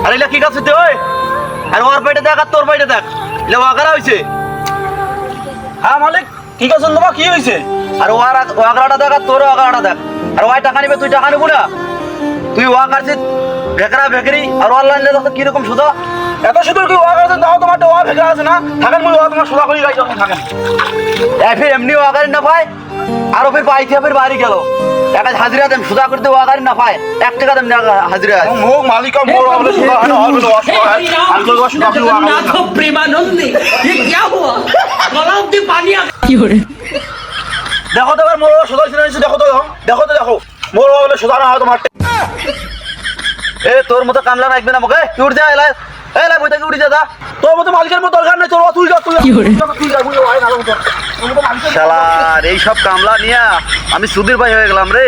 আরে কি কাজ হইতে ওই আর ওর পেটে দেখ আর তোর পেটে দেখ এলে ওয়াকারা হইছে। হ্যাঁ মালিক কি করছেন তোমার কি হয়েছে? আর ওয়াকারাটা দেখ আর তোর ওয়াকারাটা দেখ। আর ওই টাকা নিবে তুই টাকা নিবো না? তুই ওয়াকারছিস ভেকরা ভেকরি আর অনলাইনে দেখো কিরকম সুদা। এত শুধু কি ওয়া করতে দাও তোমার ওয়া ভেগা আছে না থাকেন মুই ওয়া তোমার সোজা করে গাই যখন থাকেন ফির এমনি ওয়াকারি না পায় আরো ফির পাইতে ফির বাড়ি গেল টাকা হাজিরা দেন সুদা করতে ওয়াকারি না পায় 1 টাকা দেন হাজিরা। মুখ মালিক মোর বলে সোজা হয় না হবে না আর কই ওয়া সোজা ওয়া जगन्नाथ प्रेमानंद ये क्या हुआ गलाव में पानी आ দেখো তো এবার মোর সোজা ছিল দেখো তো দেখো মোর বলে সোজা না হয় তোমার। এ তোর মতো কামলা রাখবে না মুখে তুই উঠ যা এলাই এলাই বইতে উঠে যা। তোর মতো মালিকের মতো দরকার নেই তোর তুই যা তুই যা মুই ওয়াই না তোর মতো মালিকের শালার এইসব কামলা নিয়া আমি সুধীর ভাই হয়ে গেলাম রে।